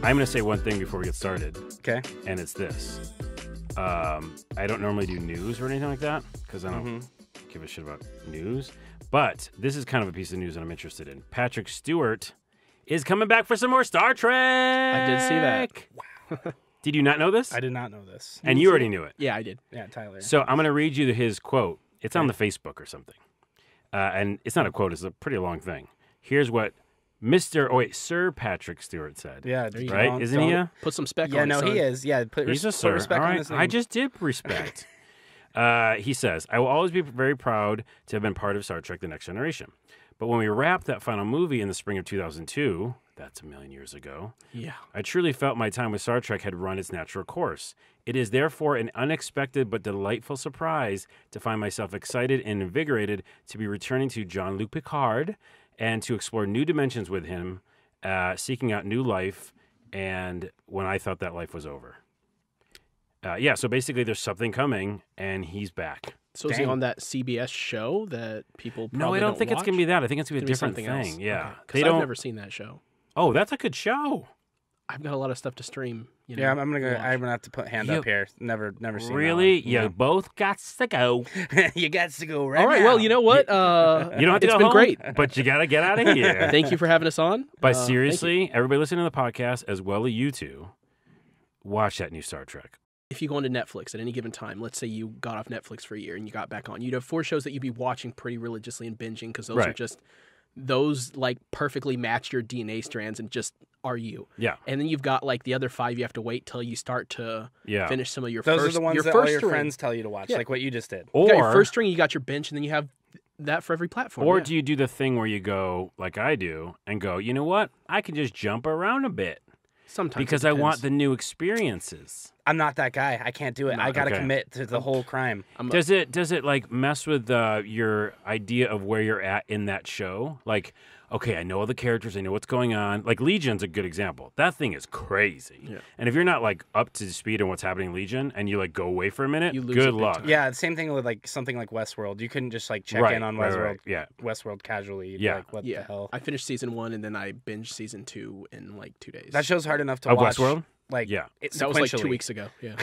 I'm going to say one thing before we get started. Okay. And it's this. I don't normally do news or anything like that because I don't give a shit about news. But this is kind of a piece of news that I'm interested in. Patrick Stewart is coming back for some more Star Trek. I did see that. Wow. Did you not know this? I did not know this. And you already knew it. Yeah, I did. Yeah, Tyler. So I'm going to read you his quote. It's on the Facebook or something. And it's not a quote. It's a pretty long thing. Here's what Sir Patrick Stewart said. Yeah, right? Isn't he? Put some spec on Yeah, it, no, son. he is. Yeah, He's a put sir. respect All on right. his name. I just did respect. He says, I will always be very proud to have been part of Star Trek The Next Generation. But when we wrapped that final movie in the spring of 2002, that's a million years ago, Yeah. I truly felt my time with Star Trek had run its natural course. It is therefore an unexpected but delightful surprise to find myself excited and invigorated to be returning to Luc-Picard and to explore new dimensions with him, seeking out new life, and when I thought that life was over. So basically there's something coming, and he's back. So is he on that CBS show that people probably No, I don't think it's going to be that. I think it's going to be a different something thing. else. Yeah. Because I've never seen that show. Oh, that's a good show. I've got a lot of stuff to stream. Yeah, I'm gonna have to put hand up here. Never seen. Really? That one. You both got to go. You got to go right. All right. now. Well, you know what? You don't have to it's go been home, great. but you got to get out of here. Thank you for having us on. But thank seriously, everybody listening to the podcast, as well as you two, watch that new Star Trek. If you go onto Netflix at any given time, let's say you got off Netflix for a year and you got back on, you'd have 4 shows that you'd be watching pretty religiously and binging because those like perfectly match your DNA strands and just are you. Yeah. And then you've got like the other 5 you have to wait till you start to finish some of your Those first. are the ones your that first all your string. friends tell you to watch, like what you just did. You got your first string, you got your bench, and then you have that for every platform. Or do you do the thing where you go, like I do, and go, you know what? I can just jump around a bit. Sometimes because I want the new experiences. I'm not that guy. I can't do it. I got to commit to the whole crime. Does it like mess with your idea of where you're at in that show? Like, okay, I know all the characters. I know what's going on. Like Legion's a good example. That thing is crazy. Yeah. And if you're not like up to speed on what's happening in Legion and you like go away for a minute, you lose good luck. Yeah, same thing with like something like Westworld. You couldn't just like check in on Westworld. Yeah. Westworld casually. You'd be like, what the hell? I finished season 1 and then I binged season 2 in like 2 days. That show's hard enough to watch. Westworld? Like, that was like 2 weeks ago. Yeah.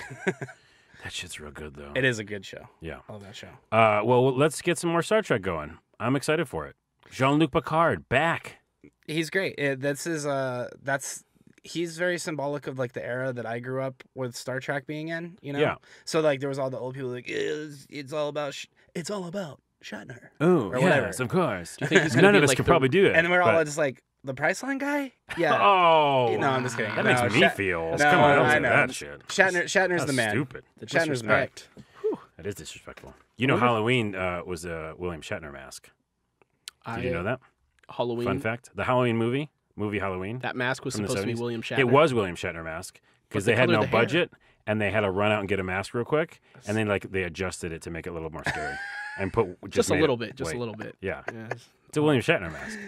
That shit's real good though. It is a good show. Yeah. I love that show. Well, let's get some more Star Trek going. I'm excited for it. Jean-Luc Picard back. He's great. He's very symbolic of like the era that I grew up with Star Trek being in, you know? Yeah. So like there was all the old people like it's all about Shatner. Oh, or whatever. Yes, of course. Do you think he's None be of us like could probably do that. And then we're all just like the Priceline guy? Yeah. Oh. No, I'm just kidding. That No, makes me feel. No, Come on, don't I say know. that shit. Shatner's That's the man. stupid. The Shatner's the man. disrespect. That is disrespectful. You know, Halloween was a William Shatner mask. Did you know that? Halloween. Fun fact: the Halloween movie Halloween. That mask was from the supposed to be 70s. William Shatner. It was William Shatner mask because But they had the color no of the hair. budget and they had to run out and get a mask real quick, and then like they adjusted it to make it a little more scary and put just a made little it bit. Just white. a little bit. Yeah, Yeah. it's a William Shatner mask.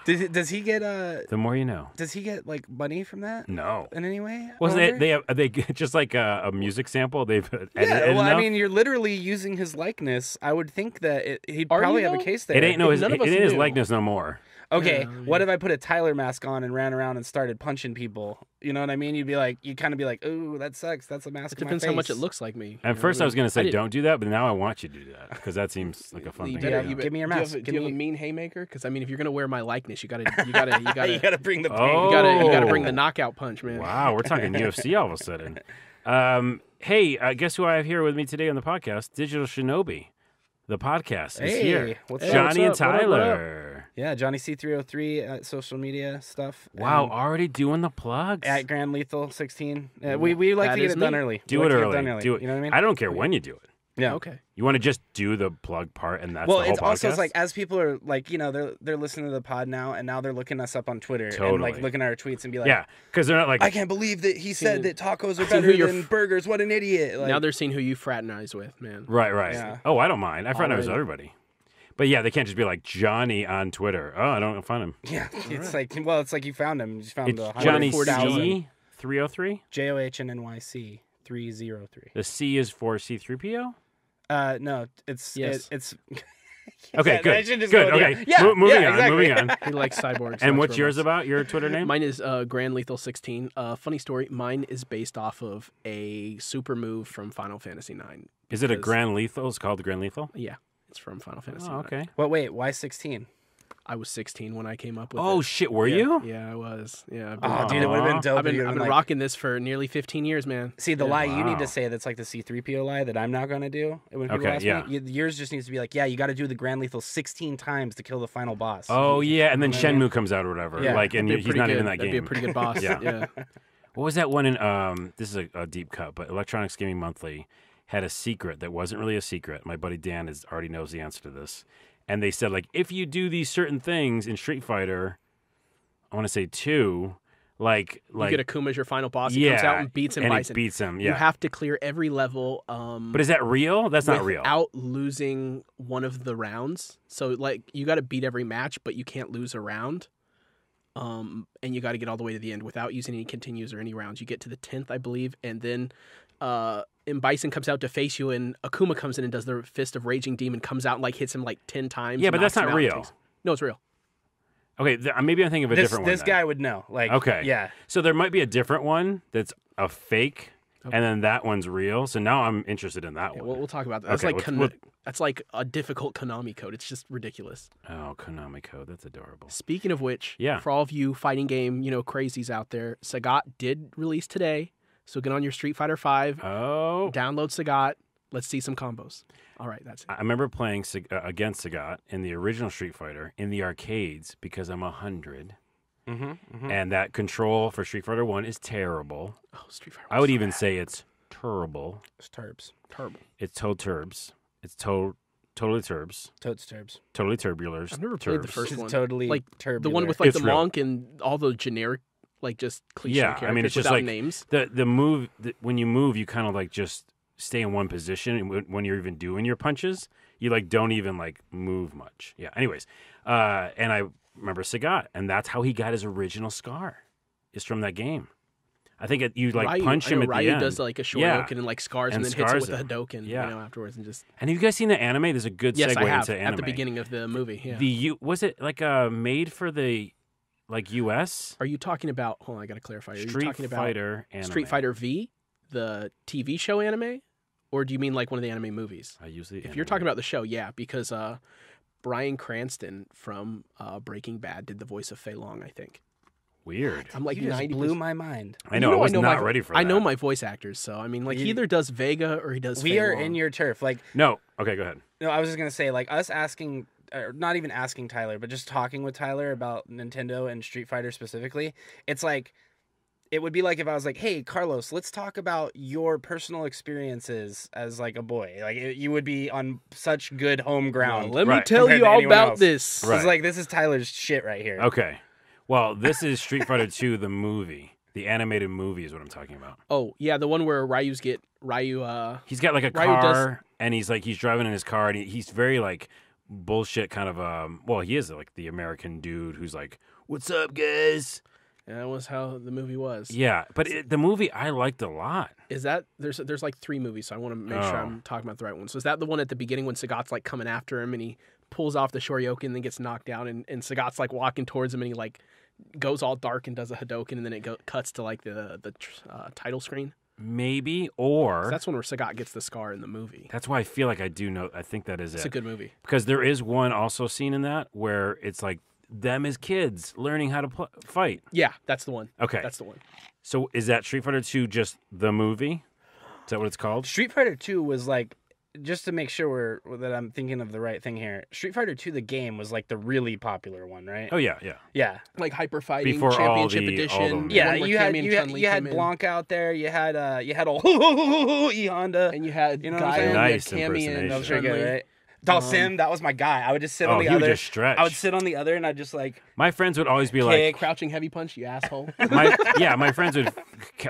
Does he get The more you know. Does he get like money from that? No. In any way? Wasn't they just like a music sample? They've edited well, I enough? mean, you're literally using his likeness. I would think that he'd Are probably you, have a though? case there. It ain't None his, of it us ain't his knew. likeness no more. Okay, Yeah, what if I put a Tyler mask on and ran around and started punching people? You know what I mean? You'd kind of be like, ooh, that sucks. That's a mask. It depends on my how much it face." looks like me. At first, I was going to say, didn't- don't do that, but now I want you to do that because that seems like a fun thing. better- to you do. give me your do you mask. have, Give do you have me- a mean haymaker? Because I mean, if you're gonna wear my likeness, you gotta You got to bring the pain. Oh. you gotta bring the knockout punch, man. Wow, we're talking UFC all of a sudden. Hey, guess who I have here with me today on the podcast? Digital Shinobi, the podcast is Hey, here. what's up? Johnny and What's up? What up, what up? Tyler. Yeah, Johnny C303 social media stuff. Wow, and already doing the plugs. at Grand Lethal 16. We like That to get is it done me. early. Do We it like to early. get done Do it. You know what I mean? I don't care when you do it. Yeah. Okay. You want to just do the plug part, and that's Well, the whole it's also podcast? it's like as people are like, you know, they're listening to the pod now, and now they're looking us up on Twitter and Totally. like looking at our tweets and be like, yeah, because they're not like, I can't believe that he said that tacos are See who better you're than burgers. What an idiot! Like, Now they're seeing who you fraternize with, man. right. Yeah. Oh, I don't mind. I fraternize with Already. everybody. But yeah, they can't just be like Johnny on Twitter. Oh, I don't find him. yeah, it's like it's like you found him. You just found It's the Johnny 104,000. C 303. JOHNNYC 303. The C is for C3PO. No, it's Yes. it's Okay, Yeah, good. that should just Good. go with Okay. you. Yeah, Moving on. exactly. Moving on. He likes cyborgs. And likes what's yours robots. about? Your Twitter name? Mine is Grand Lethal 16. Funny story. Mine is based off of a super move from Final Fantasy 9. Is it a Grand Lethal? It's called Grand Lethal? Yeah, it's from Final Fantasy. Oh, 9. okay. Well, wait, why 16? I was 16 when I came up with it. Oh, shit. Were you? Yeah, I was. Yeah. Oh, dude, it would have been dope. I've if been you would've I've been like, rocking this for nearly 15 years, man. See, the Yeah. lie you need Wow. to say that's like the C-3PO lie that I'm not going to do. When people Okay, ask yeah. me, yours just needs to be like, yeah, you got to do the Grand Lethal 16 times to kill the final boss. Oh, yeah. And then You know what I Shenmue mean? comes out or whatever. Yeah. Like, and That'd be he's pretty not good. even in that That'd game. be a pretty good boss. Yeah. yeah. What was that one in, this is a deep cut, but Electronics Gaming Monthly had a secret that wasn't really a secret. My buddy Dan already knows the answer to this. And they said, like, if you do these certain things in Street Fighter, I want to say 2, like You get Akuma as your final boss. He comes out and beats him. and Bison. he beats him, You yeah. have to clear every level. But is that real? That's not real. Without losing one of the rounds. So, like, you got to beat every match, but you can't lose a round. And you got to get all the way to the end without using any continues or any rounds. You get to the 10th, I believe, and then and Bison comes out to face you, and Akuma comes in and does the Fist of Raging Demon, comes out and like hits him like 10 times. Yeah, but that's knocks him not out, and real. No, it's real. Okay, maybe I'm thinking of a different one. This then. guy would know. Like, Okay. yeah. So there might be a different one that's a fake, and then that one's real. So now I'm interested in that Yeah, one. we'll talk about that. That's Okay, like that's like a difficult Konami code. It's just ridiculous. Oh, Konami code. That's adorable. Speaking of which, Yeah. for all of you fighting game, crazies out there, Sagat did release today. So get on your Street Fighter 5, Oh. download Sagat. Let's see some combos. All right, that's it. I remember playing against Sagat in the original Street Fighter in the arcades because I'm 100. And that control for Street Fighter 1 is terrible. Oh, Street Fighter. I would even say it's terrible. It's turbs. terrible. It's turbs. It's totally turbs. Totes turbs. Totally turbulars. I've never played the turbs. first It's one. totally Like, turbular. The one with like It's the real. monk and all the generic, like just cliche Yeah, characters I mean, it's just without like names. the move. When you move, you kind of like just stay in one position. And when you're even doing your punches, you like don't even like move much. Yeah. Anyways, and I remember Sagat, and that's how he got his original scar. Is from that game. I think you like Ryu, punch I know him at Ryu the end. does like a shoryuken Yeah. and like scars And and then hits it scars with a him. Hadoken Yeah. afterwards and just And have you guys seen the anime? There's a good yes, segue I have into anime. at the beginning of the movie. Yeah. Was it like made for the like U.S. Are you talking about? Hold on, I gotta clarify. Are you Street talking about Fighter anime? Street Fighter V, the TV show anime, or do you mean like one of the anime movies? I usually If you're talking about the show, yeah, because Bryan Cranston from Breaking Bad did the voice of Fei Long, I think. weird. I'm like you just 90%. blew my mind. I know. I was not my, ready for that. I know my voice actors, so I mean, like he You- either does Vega or he does. We Fei are Long. in your turf. Like, No. Okay, go ahead. no, I was just gonna say, like, us asking, or not even asking Tyler, but just talking with Tyler about Nintendo and Street Fighter specifically. It's like, it would be like if I was like, "Hey, Carlos, let's talk about your personal experiences as like a boy." Like, you would be on such good home Well, ground. let me Right. tell Compared you to all anyone about else. this. Right. It's like, this is Tyler's shit right here. Okay. Well, this is Street Fighter 2, the movie. The animated movie is what I'm talking about. Oh yeah, the one where Ryu. He's got like a Ryu does- car, and he's driving in his car, and he's very like bullshit kind of. Well, he is like the American dude who's like, "What's up, guys?" That was how the movie was. Yeah, but the movie I liked a lot. Is that there's like 3 movies, so I want to make sure Oh. I'm talking about the right one. So is that the one at the beginning when Sagat's like coming after him and he pulls off the Shoryuken and then gets knocked down and Sagat's like walking towards him and he like goes all dark and does a Hadoken and then it cuts to like the title screen? Maybe, or So that's one where Sagat gets the scar in the movie. that's why I feel like I do know. I think that is It's it. a good movie. Because there is one also scene in that where it's like them as kids learning how to fight. Yeah, that's the one. Okay. That's the one. So is that Street Fighter 2 just the movie? Is that what it's called? Street Fighter 2 was like, just to make sure that I'm thinking of the right thing here. Street Fighter 2, the game, was like the really popular one, right? Oh yeah, yeah. Yeah. Like Hyper Fighting Before all Championship the- Edition. all of them. the Yeah, one where you had Cammy and you had Chun-Li you had came in. Blanc out there. You had old E Honda. And you had You know what I'm Guile, saying? you Nice had Cammy and impersonation. That was pretty good, Chun-Li. right? Dalsim, that was my guy. I would just sit on Oh, the he would other. just stretch. I would sit on the other, and I'd just like My friends would always be Kick. Crouching Heavy Punch, you asshole. my friends would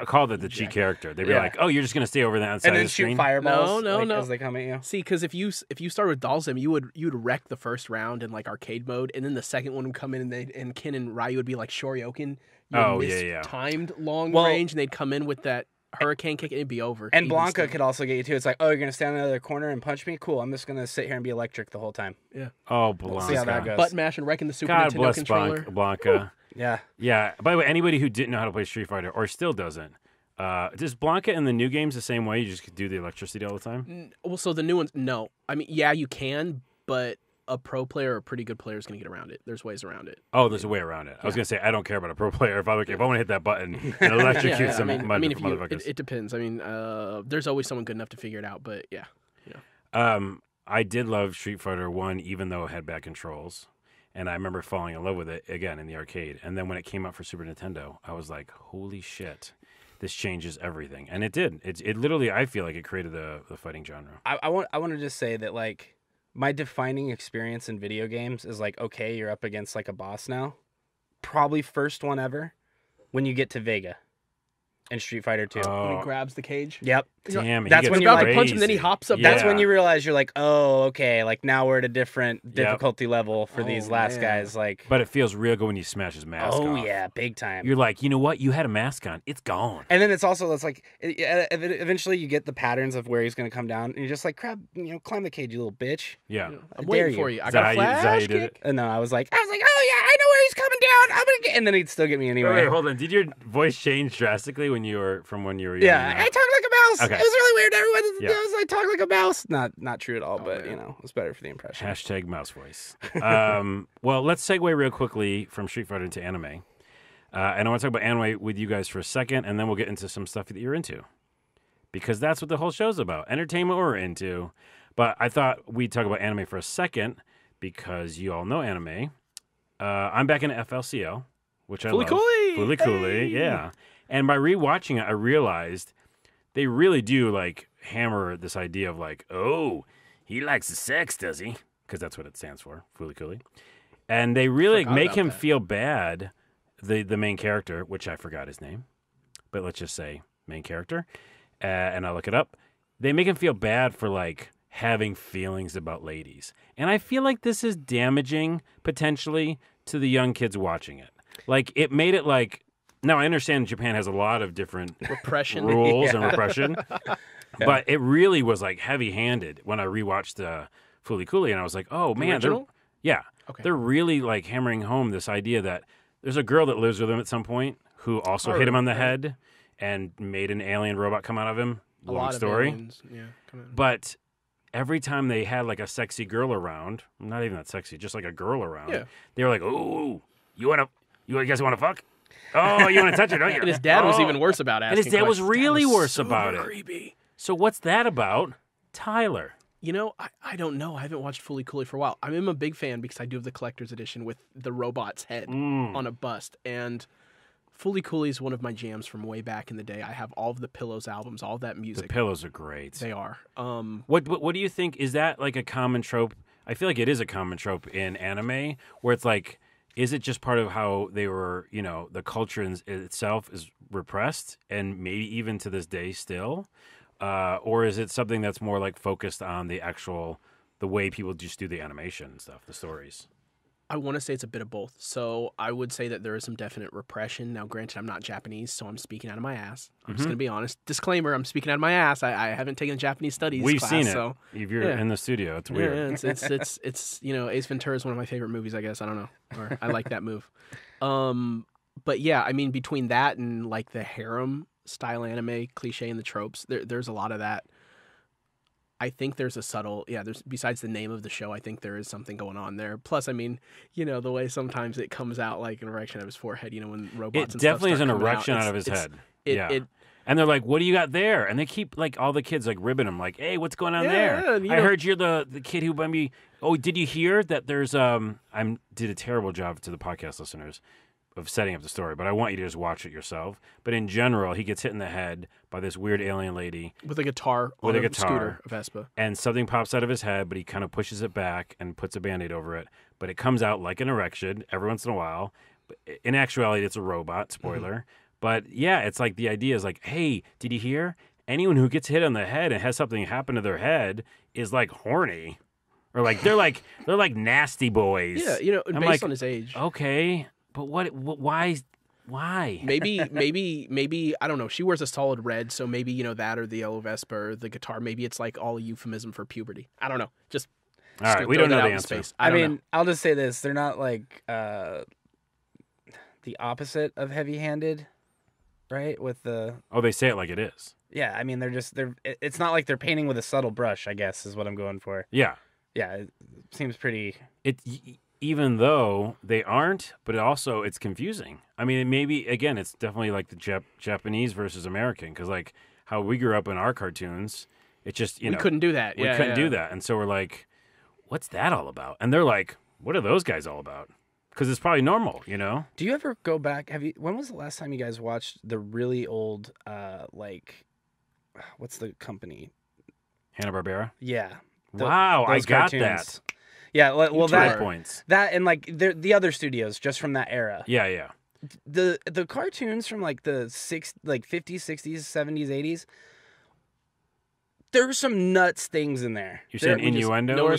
call that the cheat character. They'd be Yeah. like, "Oh, you're just gonna stay over that side and of then the shoot screen." fireballs. No, like, no. as they come at you. See, because if you start with Dalsim, you would wreck the first round in like arcade mode, and then the second one would come in, and Ken and Ryu would be like Shoryuken. You Oh, would yeah, yeah. timed long Well- range, and they'd come in with that hurricane kick, it'd be over. And even Blanca still. could also get you too. It's like, oh, you're gonna stand in the other corner and punch me? Cool. I'm just gonna sit here and be electric the whole time. Yeah. Oh, We'll Blanca. see how that goes. Button mash and wrecking the Super God Nintendo bless controller. Blanca. Yeah. Yeah. By the way, anybody who didn't know how to play Street Fighter or still doesn't, does Blanca in the new games the same way? You just do the electricity all the time? Well, so the new ones, no. I mean, yeah, you can, but a pro player or a pretty good player is going to get around it. There's ways around it. Oh, there's a way around it. I was going to say, I don't care about a pro player. If I want to hit that button and electrocute some motherfuckers. It depends. I mean, there's always someone good enough to figure it out, but yeah. I did love Street Fighter 1, even though it had bad controls. And I remember falling in love with it, again, in the arcade. And then when it came out for Super Nintendo, I was like, holy shit, this changes everything. And it did. It literally, I feel like it created the fighting genre. I want to just say that, like, my defining experience in video games is like, okay, you're up against like a boss now. Probably first one ever when you get to Vega in Street Fighter 2. When he grabs the cage. Yep. Damn, That's when You're you're about like, to punch him, then he hops up. That's when you realize you're like, oh, okay, like now we're at a different difficulty level for Oh, these last man. guys. Like, But it feels real good when you smash his mask oh off. yeah, big time. You're like, you know what? You had a mask on. It's gone. And then it's like eventually you get the patterns of where he's going to come down, and you're just like, climb the cage, you little bitch. Yeah. I'm dare waiting you. for you. I Is that got a how you flash did it? kick. And no, I was like, oh yeah, I know where he's coming down. I'm gonna get, and then he'd still get me anyway. Wait, hold on. Did your voice change drastically when you were young? Yeah, I talk like a mouse. Okay. It was really weird. Everyone Yeah. knows I talk like a mouse. Not true at all, but man. it was better for the impression. Hashtag mouse voice. Well, let's segue real quickly from Street Fighter into anime. And I want to talk about anime with you guys for a second, and then we'll get into some stuff that you're into. Because that's what the whole show's about. Entertainment we're into. But I thought we'd talk about anime for a second, because you all know anime. I'm back in FLCL, which I love. Fooly Cooly, yeah. And by rewatching it, I realized they really do, like, hammer this idea of, like, oh, he likes the sex, does he? Because that's what it stands for, Fooly Cooly. And they really make him feel bad, the main character, which I forgot his name, but let's just say main character, and I look it up. They make him feel bad for, like, having feelings about ladies. And I feel like this is damaging, potentially, to the young kids watching it. Like, it made it like... Now, I understand Japan has a lot of different Repression. rules and repression, but it really was, like, heavy-handed when I rewatched Fooly Cooly, and I was like, oh, man. Original? They're really, like, hammering home this idea that there's a girl that lives with him at some point who also hit him on the head and made an alien robot come out of him. A Long lot story. of aliens. Yeah, come on. But every time they had, like, a sexy girl around, not even that sexy, just, like, a girl around, they were like, oh, you guys want to fuck? Oh, you want to touch it, don't you? And his dad was even worse about asking And his dad was questions. really worse Super about it. creepy. So what's that about? Tyler. You know, I don't know. I haven't watched Fooly Cooly for a while. I'm a big fan because I do have the collector's edition with the robot's head on a bust. And Fooly Cooly is one of my jams from way back in the day. I have all of the Pillows albums, all of that music. The Pillows are great. They are. What do you think? Is that like a common trope? I feel like it is a common trope in anime where it's like, is it just part of how they were, the culture itself is repressed and maybe even to this day still? Or is it something that's more like focused on the way people just do the animation and stuff, the stories? I want to say it's a bit of both. So I would say that there is some definite repression. Now, granted, I'm not Japanese, so I'm speaking out of my ass. I'm just going to be honest. Disclaimer, I'm speaking out of my ass. I haven't taken a Japanese studies We've class. seen it. So, If you're in the studio, it's weird. Yeah, it's Ace Ventura is one of my favorite movies, I guess. I don't know. Or I like that move. But yeah, I mean, between that and like the harem style anime cliche and the tropes, there's a lot of that. I think there's a subtle, there's besides the name of the show, I think there is something going on there. Plus, I mean, the way sometimes it comes out like an erection of his forehead, when robots and stuff definitely is start an coming erection out of his head. And they're like, what do you got there? And they keep, like, all the kids, like, ribbing him, like, hey, what's going on there? I heard you're the kid who maybe, did you hear that there's, I did a terrible job to the podcast listeners of setting up the story, but I want you to just watch it yourself. But in general, he gets hit in the head by this weird alien lady. With a guitar on a scooter, a Vespa. And something pops out of his head, but he kind of pushes it back and puts a Band-Aid over it. But it comes out like an erection every once in a while. But in actuality, it's a robot, spoiler. Mm-hmm. But yeah, it's like the idea is like, hey, did you hear? Anyone who gets hit on the head and has something happen to their head is like horny. Or like they're like nasty boys. Yeah, based on his age. Okay. But why Why? Maybe I don't know. She wears a solid red, so maybe that or the yellow vest or the guitar. Maybe it's like all a euphemism for puberty. I don't know. Just all right. We don't know the answer. Space. I mean, I'll just say this: they're not like the opposite of heavy-handed, right? With the they say it like it is. yeah. I mean, they're. It's not like they're painting with a subtle brush. I guess is what I'm going for. Yeah. Yeah, it seems pretty. Even though they aren't, but it's confusing. I mean, maybe again, it's definitely like the Japanese versus American, because like how we grew up in our cartoons, it just we couldn't do that. We couldn't do that, and so we're like, what's that all about? And they're like, what are those guys all about? Because it's probably normal, Do you ever go back? When was the last time you guys watched the really old, what's the company? Hanna-Barbera. Yeah. Wow, I got cartoons. that. Yeah, well, that points. That and like the other studios just from that era. Yeah. The cartoons from like the 50s, 60s, 70s, 80s. There's some nuts things in there. You're saying innuendo?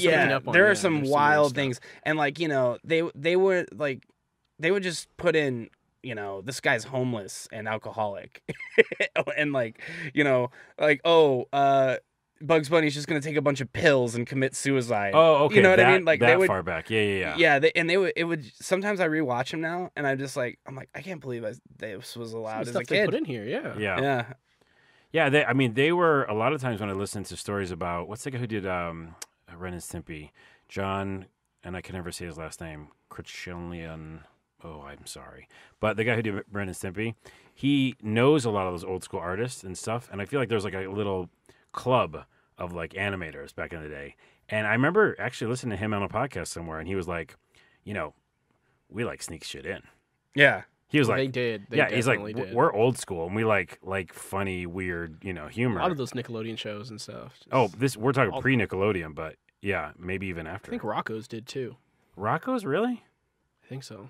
There are some wild things, and like they would just put in this guy's homeless and alcoholic, and Bugs Bunny's just gonna take a bunch of pills and commit suicide. Oh, okay. You know what I mean? Like that far back. Yeah. Yeah, it would. Sometimes I rewatch them now, and I'm just like, I can't believe this was allowed as a kid. They put in here, yeah. Yeah. They were a lot of times when I listened to stories about what's the guy who did Ren and Stimpy, John, and I can never say his last name, Krichelian. Oh, I'm sorry, but the guy who did Ren and Stimpy, he knows a lot of those old school artists and stuff, and I feel like there's like a little club of like animators back in the day. And I remember actually listening to him on a podcast somewhere, and he was like, we like sneak shit in. Yeah. He was like, they did. He's like, we're old school, and we like funny, weird, humor. A lot of those Nickelodeon shows and stuff. We're talking pre-Nickelodeon, but yeah, maybe even after. I think Rocco's did too. Rocco's, really? I think so.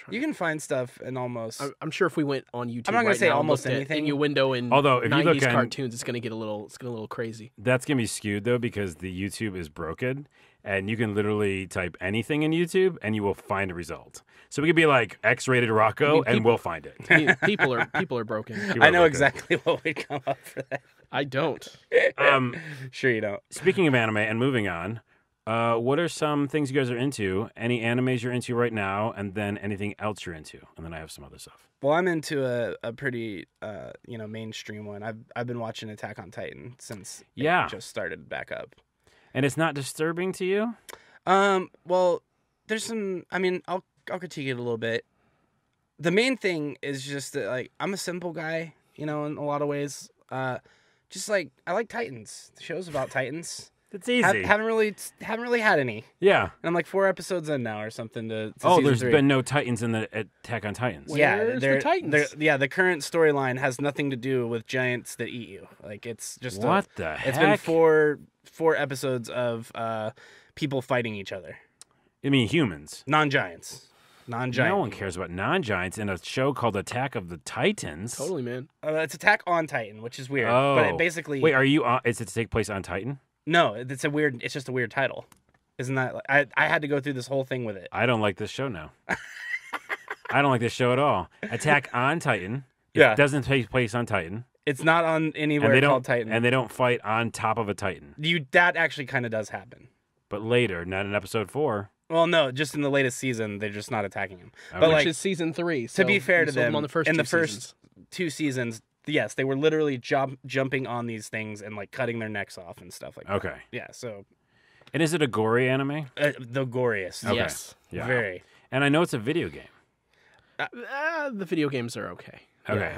You can find stuff in almost. I'm sure if we went on YouTube, I'm not gonna say almost anything. Innuendo in although if 90s you look at cartoons, it's gonna get a little crazy. That's gonna be skewed though, because the YouTube is broken, and you can literally type anything in YouTube and you will find a result. So we could be like X-rated Rocco, and we'll find it. People are broken. I know exactly what would come up for that. I don't. Sure you don't. Speaking of anime and moving on. What are some things you guys are into? Any animes you're into right now, and then anything else you're into? And then I have some other stuff. Well, I'm into a pretty mainstream one. I've been watching Attack on Titan since it just started back up. And it's not disturbing to you? Well, there's some. I mean, I'll critique it a little bit. The main thing is just that like I'm a simple guy, in a lot of ways. Just like I like Titans. The show's about Titans. It's easy. Haven't really had any. Yeah. And I'm like 4 episodes in now or something to there's 3. been no Titans in the Attack on Titans. Where's the Titans? The current storyline has nothing to do with giants that eat you. Like it's just what the heck? It's been four episodes of people fighting each other. I mean humans. Non-giants. No one cares about non-giants in a show called Attack of the Titans. Totally, man. It's Attack on Titan, which is weird. Oh. But it basically. Wait, are you on? Is it to take place on Titan? No, it's just a weird title. Isn't that? I had to go through this whole thing with it. I don't like this show now. I don't like this show at all. Attack on Titan. It doesn't take place on Titan. It's not on anywhere called Titan. And they don't fight on top of a Titan. That actually kind of does happen. But later, not in episode 4. Well, no, just in the latest season, they're just not attacking him. Okay. But which is season 3. So to be fair to them, on the first in two the first seasons. 2 seasons, yes, they were literally jumping on these things and like cutting their necks off and stuff like that. Okay. Yeah. So. And is it a gory anime? The goriest. Okay. Yes. Yeah. Very. And I know it's a video game. The video games are okay. Okay.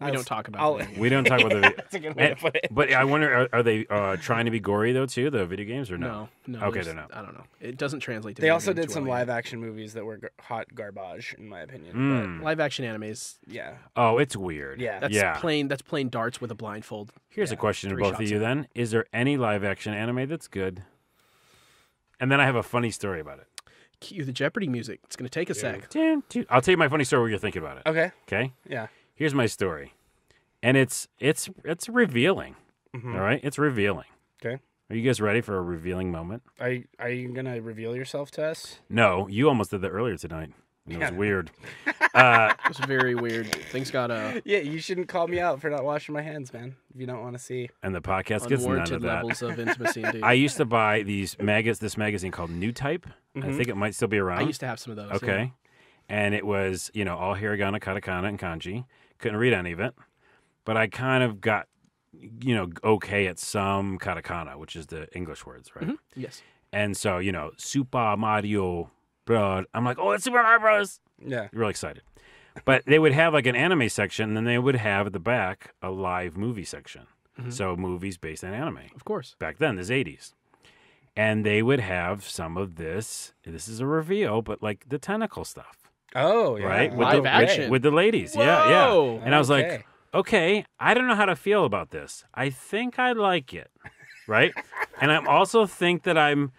We don't talk about them. We don't talk about the. That's a good way to put it. But I wonder, are they trying to be gory though too? The video games or no? No. Okay, they're not. I don't know. It doesn't translate to. They also video did games some well yet. live action movies that were hot garbage, in my opinion. Live action animes. But, yeah. Oh, it's weird. Yeah. That's plain darts with a blindfold. Here's a question to 3 both of shots you in. then. Is there any live action anime that's good? And then I have a funny story about it. Cue the Jeopardy music. It's going to take a sec. I'll tell you my funny story while you're thinking about it. Okay. Okay? Yeah. Here's my story. And it's revealing. Mm-hmm. All right? It's revealing. Okay. Are you guys ready for a revealing moment? Are you gonna reveal yourself to us? No, you almost did that earlier tonight. It was weird. It was very weird. Things got Yeah, you shouldn't call me out for not washing my hands, man. If you don't want to see. And the podcast gets none unwarranted of that. levels of intimacy. Indeed. I used to buy this magazine called New Type. I think it might still be around. I used to have some of those. Okay. Yeah. And it was, all hiragana, katakana, and kanji. Couldn't read any of it. But I kind of got, okay at some katakana, which is the English words, right? Mm-hmm. Yes. And so, Super Mario Bros. I'm like, oh, it's Super Mario Bros. Yeah. Really excited. But they would have like an anime section, and then they would have at the back a live movie section. Mm-hmm. So movies based on anime. Of course. Back then, the 80s. And they would have some of this. This is a reveal, but like the tentacle stuff. Oh, yeah. Right? Live action. With the ladies. Whoa. Yeah. And I was like, Okay. okay, I don't know how to feel about this. I think I like it. Right? And I also think that I'm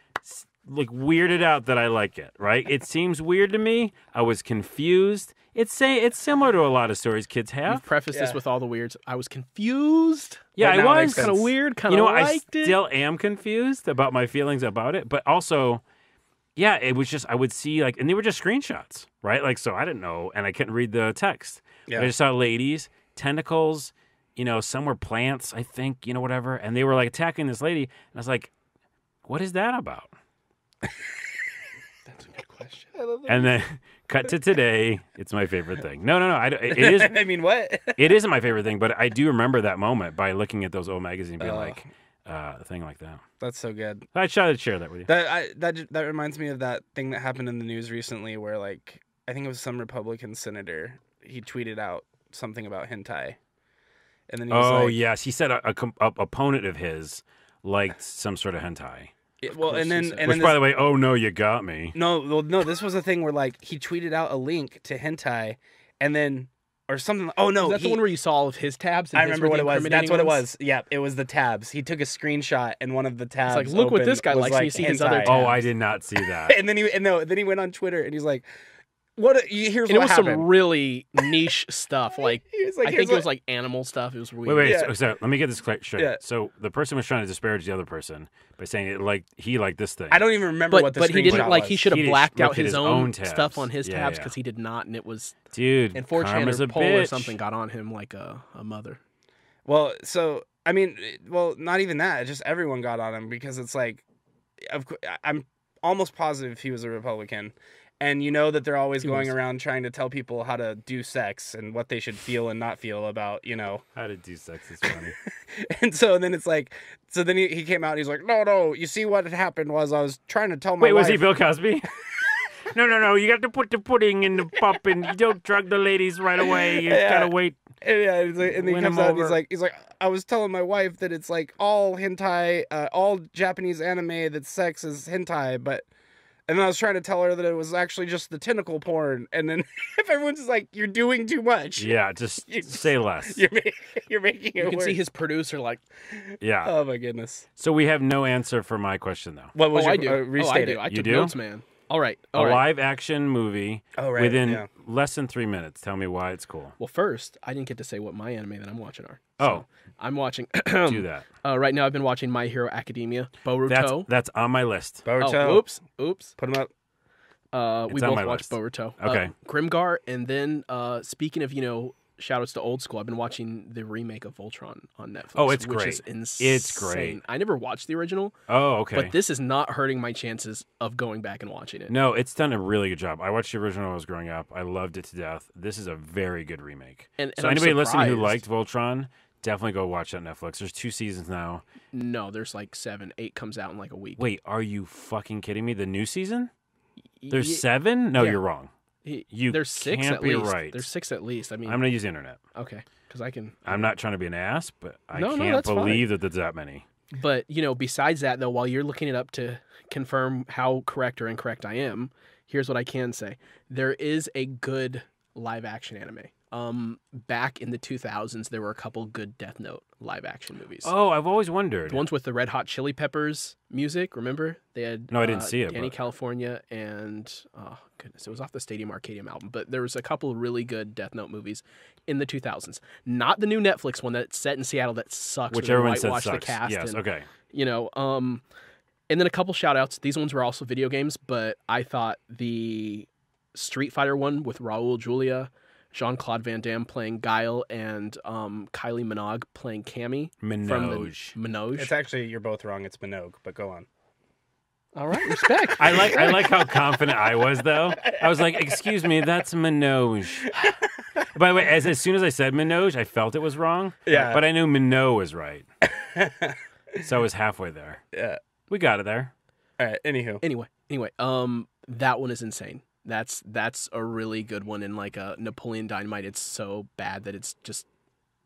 like weirded out that I like it. Right? It seems weird to me. I was confused. It's similar to a lot of stories kids have. You've prefaced this Yeah. with all the weirds. I was confused. Yeah, But I now it was. makes Kind of sense. weird. Kind of I liked it. still am confused about my feelings about it, but also, yeah, it was just I would see and they were just screenshots, right? Like, so I didn't know, and I couldn't read the text. Yeah. But I just saw ladies, tentacles, some were plants, I think, whatever, and they were like attacking this lady, and I was like, what is that about? That's a good question. And then cut to today, it's my favorite thing. No, it is. I mean, what? It isn't my favorite thing, but I do remember that moment by looking at those old magazines and being Oh. like, a thing like that. That's so good. I tried to share that with you. That reminds me of that thing that happened in the news recently where, like, I think it was some Republican senator. He tweeted out something about hentai. And then he was Oh, like, yes. He said a opponent of his liked some sort of hentai. well, course and he then, said. and Which, then by this, the way, oh, no, you got me. no, this was a thing where, like, he tweeted out a link to hentai and then, or something. Oh, no. Is that the one where you saw all of his tabs? And I his remember were what the it was. That's incriminating what it ones? was. Yeah, it was the tabs. He took a screenshot and one of the tabs. like, look what open this guy was likes, and you see his other hentai. tab. Oh, I did not see that. And then he went on Twitter and he's like, here's And it what was happened. some really niche stuff. Like, He was like, I here's think it was what- like animal stuff. It was weird. Wait. Yeah. So let me get this straight. Yeah. So the person was trying to disparage the other person by saying he liked this thing. I don't even remember what the But he didn't screenshot like. was. He should He have just blacked out looked at his his own own tabs. stuff on his Yeah, tabs yeah. because he did not, and it was Dude, and 4chan karma's or a poll or bitch. something got on him like a mother. Well, so I mean, not even that. Just everyone got on him because it's like, I'm almost positive he was a Republican, and you know that they're always going was. around trying to tell people how to do sex and what they should feel and not feel about, How to do sex is funny. And so then it's like, so then he came out and he's like, no, you see what had happened was I was trying to tell my Wait, was he wife. Bill Cosby? No. You got to put the pudding in the pup, and you don't drug the ladies right away. You gotta wait. And yeah, and then he Win comes him out and over. he's like, I was telling my wife that it's like all hentai, all Japanese anime that sex is hentai, and then I was trying to tell her that it was actually just the tentacle porn, and then if everyone's just like, you're doing too much. Yeah, just say less. You're making it You can worse. see his producer like, Yeah. Oh my goodness. So we have no answer for my question though. What was I your do. restate I do. it? I You took do? notes, man. All right. A live action movie Oh, right, within yeah. less than 3 minutes. Tell me why it's cool. Well, first, I didn't get to say what my anime that I'm watching are. Oh. So, I'm watching. Do that. Right now, I've been watching My Hero Academia, Boruto. That's on my list. Boruto. Oh, oops. Put him up. We It's on both my watched list. Boruto. Okay. Grimgar, and then speaking of, shout-outs to old school, I've been watching the remake of Voltron on Netflix. Oh, it's which great. is insane. It's great. I never watched the original, Oh, okay. but this is not hurting my chances of going back and watching it. No, it's done a really good job. I watched the original when I was growing up. I loved it to death. This is a very good remake. And So I'm anybody listening who liked surprised. Voltron, definitely go watch that on Netflix. There's 2 seasons now. No, there's like 7, 8 comes out in like a week. Wait, are you fucking kidding me? The new season? Y- There's y- 7? No, yeah. you're wrong. You there's 6 can't at be least. right. There's 6 at least. I mean, I'm going to use the internet. okay, because I can. I'm not trying to be an ass, but I No, can't that's fine. believe that there's that many. But besides that, though, while you're looking it up to confirm how correct or incorrect I am, here's what I can say: there is a good live action anime. Back in the 2000s, there were a couple good Death Note live action movies. Oh, I've always wondered. The ones with the Red Hot Chili Peppers music, remember? They had No, I didn't see it, Danny but- California and oh goodness, it was off the Stadium Arcadium album. But there was a couple of really good Death Note movies in the 2000s. Not the new Netflix one that's set in Seattle that sucks. Which where they everyone said whitewash sucks. The cast Yes, and, okay. and then a couple shout outs. These ones were also video games, but I thought the Street Fighter one with Raul Julia, Jean-Claude Van Damme playing Guile, and Kylie Minogue playing Cammy. Minogue. It's actually, you're both wrong. It's Minogue, but go on. All right, respect. I like how confident I was, though. I was like, excuse me, that's Minogue. By the way, as soon as I said Minogue, I felt it was wrong. Yeah. But I knew Minogue was right. So I was halfway there. Yeah. We got it there. All right, anyway, that one is insane. That's a really good one. And like Napoleon Dynamite, it's so bad that it's just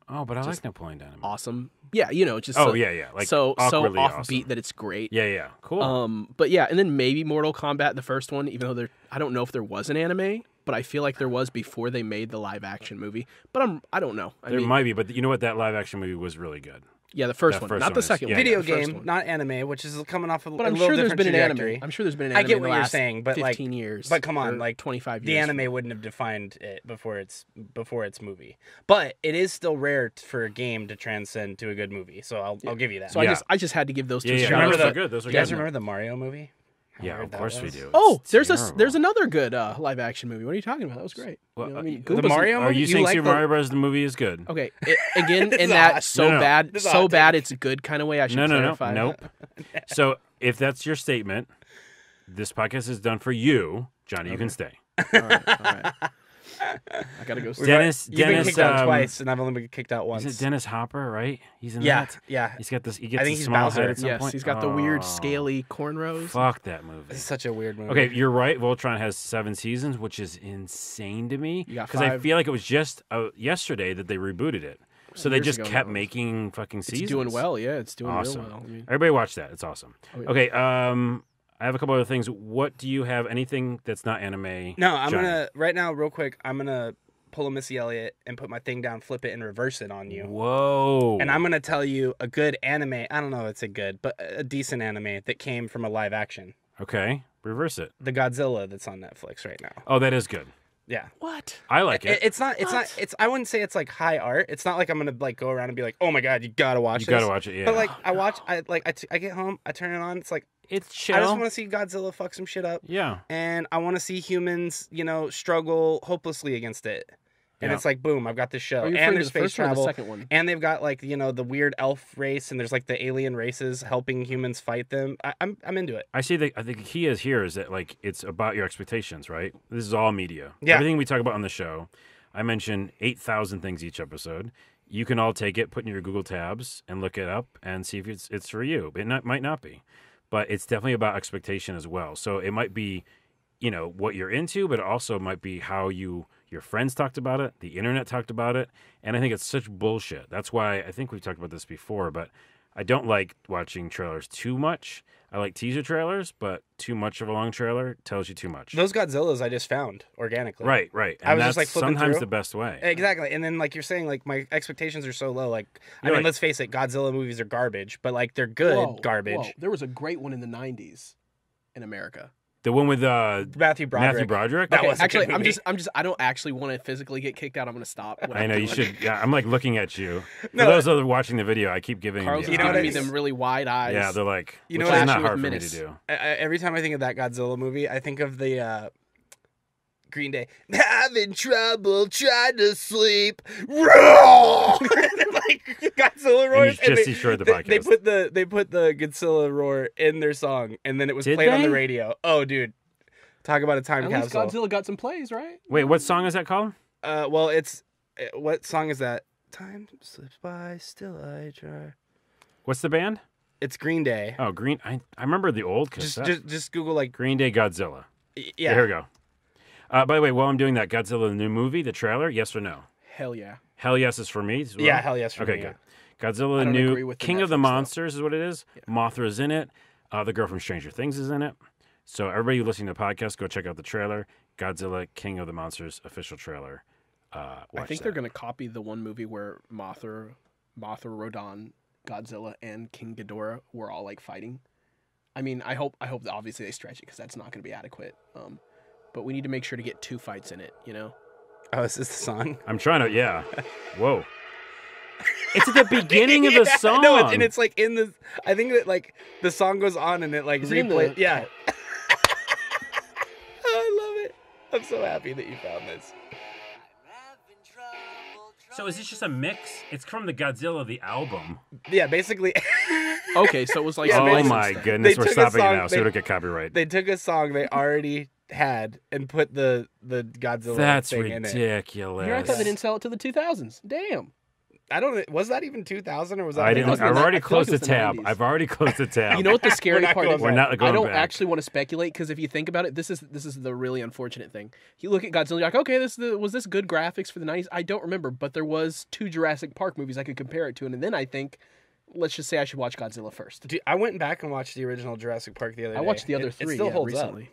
Oh, but I like Napoleon Dynamite. awesome. Yeah, just like so awkwardly offbeat awesome. that it's great. Yeah, cool. But yeah, and then maybe Mortal Kombat, the first one, even though I don't know if there was an anime, but I feel like there was before they made the live action movie. But I don't know. There might be, but you know what? That live action movie was really good. Yeah, the first one, not the second one. Video the first game, one. not anime, which is coming off But a I'm little sure there's different been an trajectory. anime. I'm sure there's been an anime. I get in the what you're last saying, but 15 years. But come on, 25 years. the anime wouldn't have defined it before its movie. But it is still rare for a game to transcend to a good movie. So I'll give you that. So I just had to give those two Yeah, shout remember outs. those are good. Those are you guys good. remember the Mario movie? Yeah, of course we do. Oh, It's there's terrible. another good live action movie. What are you talking about? That was great. Well, the Goomba's- Mario Are movie? you saying like Super Mario Bros. The movie is good? Okay, again, This in is that hot. so No. bad, This is so hot bad take. it's good kind of way. I should No, clarify. nope. So if that's your statement, this podcast is done for you, Johnny. You can stay. All right. I gotta go. Dennis, You've been kicked out um, twice, and I've only been kicked out once. Is it Dennis Hopper? Right? He's in Yeah, that. yeah. He's got this. He I gets think a he's small Bowser. head at some Yes, point. he's got the weird Oh, scaly cornrows. Fuck that movie. It's such a weird movie. Okay, you're right. Voltron has 7 seasons, which is insane to me. You got Because I 5. feel like it was just yesterday that they rebooted it. So they Years just ago kept now. making fucking It's seasons. doing well. Yeah, it's doing Awesome. real well. I mean, Everybody watch that. It's awesome. Oh, yeah. Okay, I have a couple other things. What do you have? Anything that's not anime? No, I'm Johnny? gonna right now, real quick. I'm gonna pull a Missy Elliott and put my thing down, flip it, and reverse it on you. Whoa. And I'm gonna tell you a good anime. I don't know if it's a good, but a decent anime that came from a live action. Okay, reverse it. The Godzilla that's on Netflix right now. Oh, that is good. Yeah. what? I like it. It's not. I wouldn't say it's like high art. It's not like I'm gonna like go around and be like, oh my god, you gotta watch You this. gotta watch it, yeah. But like I get home, I turn it on. It's like It's chill. I just want to see Godzilla fuck some shit up. Yeah. And I want to see humans, struggle hopelessly against it. And Yeah. it's like, boom, I've got this show. Are you And referring to there's the space first one or the travel. second one? And they've got like, the weird elf race, and there's like the alien races helping humans fight them. I'm into it. I think the key is here is that like it's about your expectations, right? This is all media. Yeah. Everything we talk about on the show, I mention 8,000 things each episode. You can all take it, put in your Google tabs, and look it up and see if it's for you. It might not be, but it's definitely about expectation as well. So it might be, what you're into, but it also might be how your friends talked about it, the internet talked about it, and I think it's such bullshit. That's why I think we've talked about this before, but I don't like watching trailers too much. I like teaser trailers, but too much of a long trailer tells you too much. Those Godzillas I just found organically. Right. And I was that's just, like, flipping sometimes through. the best way. Exactly. And then like you're saying, like my expectations are so low. Like I You're mean, right. let's face it, Godzilla movies are garbage, but like they're good garbage. Whoa. There was a great one in the '90s in America. The one with Matthew Broderick. Matthew Broderick? That Okay, was a actually, good I'm movie. just. I don't actually want to physically get kicked out. I'm gonna stop. what I I'm know you doing. should. Yeah, I'm like looking at you. For No, those that are watching the video, I keep giving Carl's them is the know what giving I me mean? them really wide eyes. Yeah, they're like, You know which what is I- not With hard for me to menace. do. Every time I think of that Godzilla movie, I think of the Green Day. Having trouble trying to sleep. Roar! Like Godzilla roars. And you just destroyed the podcast. They put the Godzilla roar in their song, and then it was Did played on the they? radio. Oh, dude. Talk about a time At least capsule. Godzilla got some plays, right? Wait, what song is that called? Well, it's what song is that? Time slips by, still I try. What's the band? It's Green Day. Oh, Green. I remember the old cassette. Just Google like Green Day Godzilla. yeah. Here we go. By the way, while I'm doing that, Godzilla, the new movie, the trailer, yes or no? Hell yeah. Hell yes is for me. As well? Yeah, hell yes for Okay, me, good. I Godzilla, the don't new agree with the King of the Netflix, though. Monsters is what it is. Mothra's in it. The girl from Stranger Things is in it. So everybody listening to the podcast, go check out the trailer. Godzilla, King of the Monsters official trailer. I Watch think that. they're gonna copy the one movie where Mothra, Rodan, Godzilla, and King Ghidorah were all like fighting. I mean, I hope that obviously they stretch it because that's not gonna be adequate. But we need to make sure to get 2 fights in it. Oh, is this the song? I'm trying to, yeah. Whoa. It's at the beginning of the Yeah, song. No, it's like in the. I think that like the song goes on and it like Is it in replays. the- Yeah. I love it. I'm so happy that you found this. So is this just a mix? It's from the Godzilla, the album. Yeah, basically. Okay, so it was like. Yeah, Oh basically- my stuff. goodness, They we're took a stopping song- now so we don't get copyright. They took a song they already had and put the Godzilla That's thing in it. ridiculous. Here I thought they didn't sell it to the 2000s. Damn. I don't. Was that even 2000 or was that? I didn't. was the I've ni- already I feel closed like it the was the tab. 90s. I've already closed the tab. You know what the scary not part going is? We're not going I don't back. actually want to speculate because if you think about it, this is the really unfortunate thing. You look at Godzilla, you're like, okay, was this good graphics for the 90s? I don't remember, but there was 2 Jurassic Park movies I could compare it to, and then I think, let's just say I should watch Godzilla first. Dude, I went back and watched the original Jurassic Park the other day. I watched the other It 3 still holds recently. up.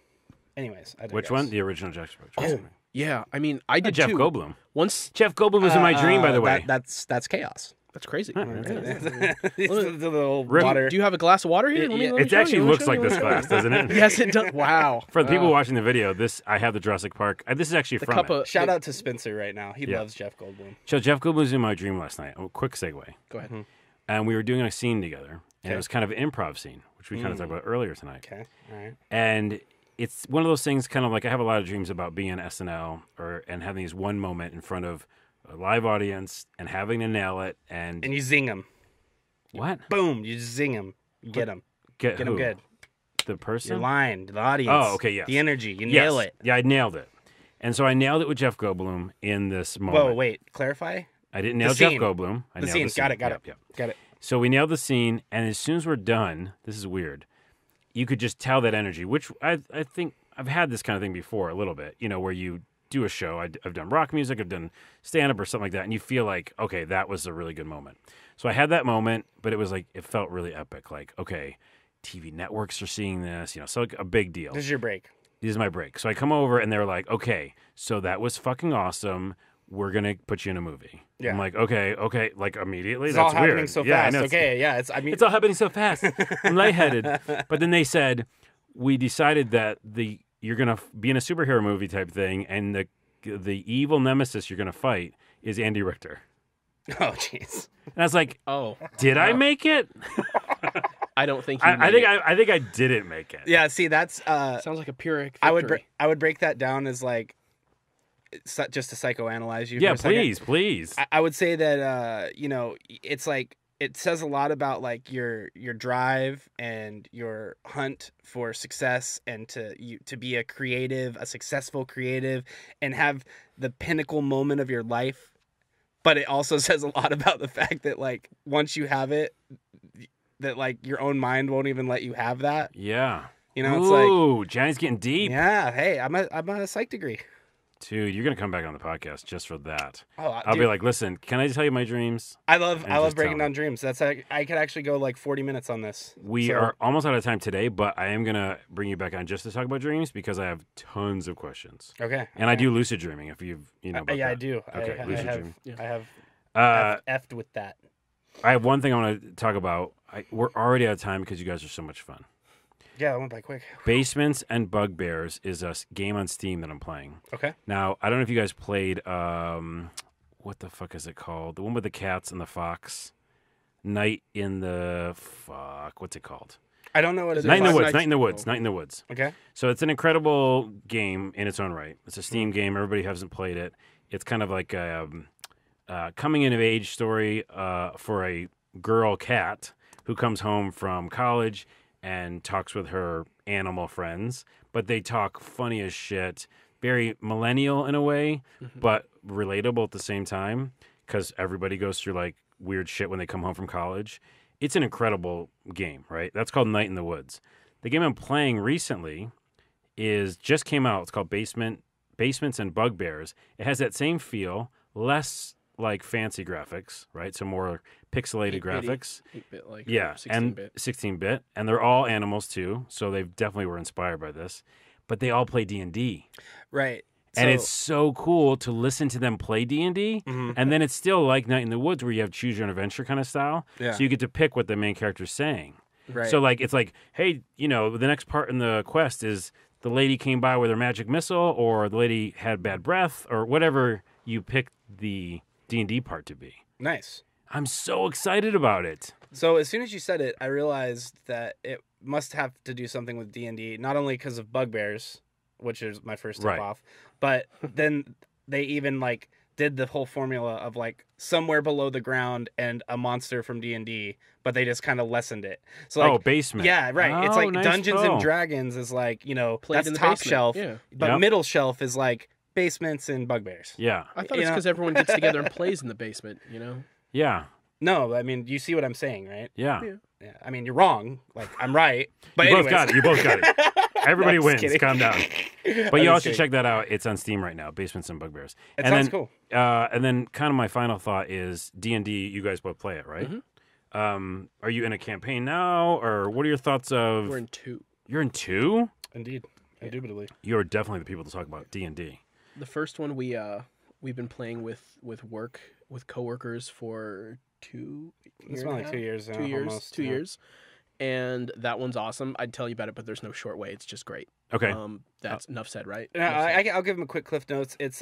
Anyways, I Which digress. one? The original Jack Sparrow. Yeah, I mean, I did Jeff too. Goldblum. Once Jeff Goldblum was in my dream, by the way. That's chaos. that's crazy. The little Rip- water. Do you have a glass of water here? Let me It show actually you, let me looks show like you, this let me show glass, doesn't it? you. Yes, it does. Wow. For the people watching the video, I have the Jurassic Park. This is actually The from cup it. of Shout out to Spencer right now. He Yeah. loves Jeff Goldblum. So Jeff Goldblum was in my dream last night. Oh, quick segue. Go ahead. And we were doing a scene together, and Okay. it was kind of an improv scene, which we kind of talked about earlier tonight. Okay, all right. And it's one of those things, kind of like I have a lot of dreams about being on SNL and having this one moment in front of a live audience and having to nail it. And And you zing him. what? Boom! You zing him. Get him. Get Get who? him good. The person? Your line, the audience. Oh, okay, yes. The energy. You Yes. nail it. Yeah, I nailed it. And so I nailed it with Jeff Goldblum in this moment. Whoa, wait. Clarify. I didn't nail The Jeff scene. Goldblum. I The nailed scene. the scene. Got it. Got Yep, it. yep. Got it. So we nailed the scene, and as soon as we're done, this is weird, you could just tell that energy, which I think I've had this kind of thing before a little bit, where you do a show. I've done rock music, I've done stand-up or something like that, and you feel like, okay, that was a really good moment. So I had that moment, but it was like, it felt really epic. Like, okay, TV networks are seeing this, so like a big deal. This is your break. This is my break. So I come over, and they're like, okay, so that was fucking awesome. We're going to put you in a movie. Yeah. I'm like, okay, like immediately. It's That's all happening weird. so Yeah, I fast. know, Okay, yeah. it's all happening so fast. I'm lightheaded. But then they said, we decided that you're going to be in a superhero movie type thing, and the evil nemesis you're going to fight is Andy Richter. Oh, jeez. And I was like, Oh, did I make it? I don't think. You I made think it. I think I didn't make it. Yeah. See, that's. Sounds like a Pyrrhic I victory. would break that down as like, just to psychoanalyze you. Yeah, for a second. please. I would say that it's like it says a lot about like your drive and your hunt for success and to be a creative, a successful creative, and have the pinnacle moment of your life. But it also says a lot about the fact that like once you have it, that like your own mind won't even let you have that. Yeah. It's like, Ooh, Johnny's getting deep. yeah, hey, I'm on a psych degree. Dude, you're gonna come back on the podcast just for that. Oh, I'll be like, listen, can I tell you my dreams? I love just breaking tell down dreams. That's I could actually go like 40 minutes on this. We So- are almost out of time today, but I am gonna bring you back on just to talk about dreams because I have tons of questions. Okay. And I do lucid dreaming. If about yeah, that. I do. Okay, I lucid have, dreaming. I have Uh, effed with that. I have one thing I want to talk about. We're already out of time because you guys are so much fun. Yeah, that went by quick. Basements and Bugbears is a game on Steam that I'm playing. Okay. Now, I don't know if you guys played, what the fuck is it called? The one with the cats and the fox. Night in the, what's it called? I don't know what it is. Night in the Five Woods, Nights- Night in the Woods, Night in the Woods. Okay. So it's an incredible game in its own right. It's a Steam game. Everybody hasn't played it. It's kind of like a coming in of age story for a girl cat who comes home from college and talks with her animal friends, but they talk funny as shit, very millennial in a way, but relatable at the same time because everybody goes through like weird shit when they come home from college. It's an incredible game, right? That's called Night in the Woods. The game I'm playing recently just came out. It's called Basements and Bugbears. It has that same feel, less like fancy graphics, right? So more pixelated 8-bitty, graphics. 8-bit, like Yeah, 16-bit. and 16-bit, and they're all animals too, so they definitely were inspired by this. But they all play D&D, Right. and So- it's so cool to listen to them play D&D. Mhm. And then it's still like Night in the Woods, where you have choose your own adventure kind of style. Yeah. So you get to pick what the main character's saying. Right. So like it's like, hey, the next part in the quest is the lady came by with her magic missile, or the lady had bad breath, or whatever you pick the D&D part to be. Nice. I'm so excited about it. So as soon as you said it, I realized that it must have to do something with D&D, not only because of Bugbears, which is my first tip Right. off. But then they even like did the whole formula of like somewhere below the ground and a monster from D&D, but they just kind of lessened it. So like, basement. yeah, right. It's Oh, like nice Dungeons pull. and Dragons is like, you know, Played that's in the top basement, shelf, yeah. but Yep. middle shelf is like basements and bugbears. Yeah. I thought You it's know? because everyone gets together and plays in the basement, you know? Yeah. No, I mean, you see what I'm saying, right? Yeah. Yeah. Yeah. I mean, you're wrong. Like, I'm right. But You anyways. both got it. You both got it. Everybody No, I'm wins. just kidding. Calm down. But I'm you all just should kidding. check that out. It's on Steam right now. Basements and Bugbears. It and sounds then, cool. And then, kind of my final thought is D&D. You guys both play it, right? Mm-hmm. Are you in a campaign now, or what are your thoughts of? We're in 2. You're in 2. Indeed. Indubitably. You're definitely the people to talk about D&D. The first one we've been playing with work with coworkers for 2 years. It's been like 2 years now. 2 years. Almost, 2 yeah. years. And that one's awesome. I'd tell you about it, but there's no short way. It's just great. Okay. That's enough said, right? I'll give him a quick cliff notes. It's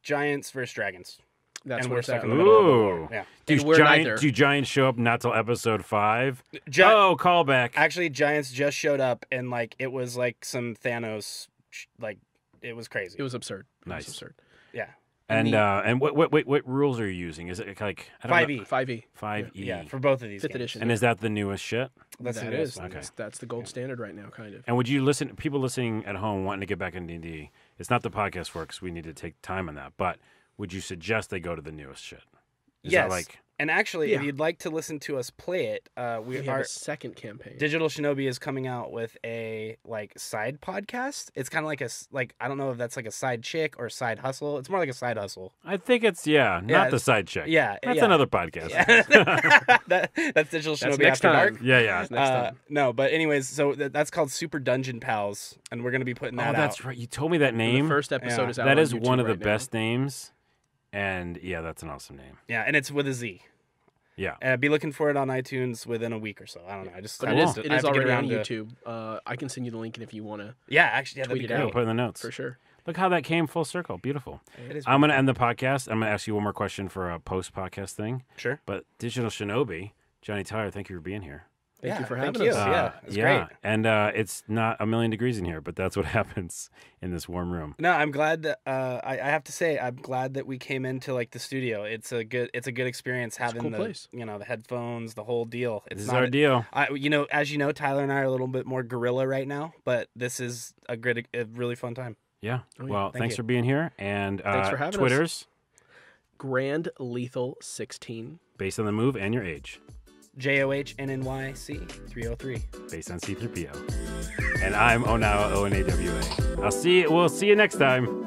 giants versus dragons. That's and what we're it's stuck at. in the middle of the Ooh. war. Yeah. Do And we're neither. giants show up not till episode 5? Gi- Callback. Actually, giants just showed up, and like it was like some Thanos, like it was crazy. It was absurd. It Nice. was absurd. Yeah. And what rules are you using? Is it like I don't know, 5e. 5e. 5e? Yeah, for both of these. 5th games. edition. And is that the newest shit? That's That the is. newest one, Okay. That's the gold standard right now, kind of. And would you listen? People listening at home wanting to get back into D&D. It's not the podcast for because we need to take time on that. But would you suggest they go to the newest shit? Is Yes. that like And actually, if Yeah. you'd like to listen to us play it, We have our a second campaign. Digital Shinobi is coming out with a like side podcast. It's kind of like I don't know if that's like a side chick or side hustle. It's more like a side hustle. I think it's not the it's- side chick. Yeah, That's yeah. another podcast. Yeah. that's Digital That's Shinobi next After time. Dark. Yeah. Next time. No, but anyways, so that's called Super Dungeon Pals, and we're gonna be putting Oh, that that's out. right. You told me that The name. first episode Yeah. is out. That on is YouTube one of the right now. best names. And yeah, that's an awesome name. Yeah, and it's with a Z. Yeah. Be looking for it on iTunes within a week or so. I don't know. But I it is, just- it I is have to get already on around to- YouTube. I can send you the link if you want to, Yeah, actually, yeah, that'd Tweet be it great. Yeah, out. we'll put it in the notes. for sure. Look how that came full circle. Beautiful. It is I'm going to end the podcast. I'm going to ask you one more question for a post-podcast thing. sure. But Digital Shinobi, Johnny Tyler, thank you for being here. Thank you for thank having us. you. Yeah, it's yeah. great. And it's not 1,000,000 degrees in here, but that's what happens in this warm room. No, I'm glad that I have to say I'm glad that we came into like the studio. It's a good experience having cool the place. the headphones, the whole deal. It's This is not our deal. as you know, Tyler and I are a little bit more guerrilla right now, but this is a really fun time. Yeah. Oh, yeah. Well, Thank thanks you. for being here. And Thanks for having us. Twitters, Grand Lethal 16. based on the move and your age, JOHNNYC 303. based on C3PO. And I'm Onawa, ONAWA. We'll see you next time.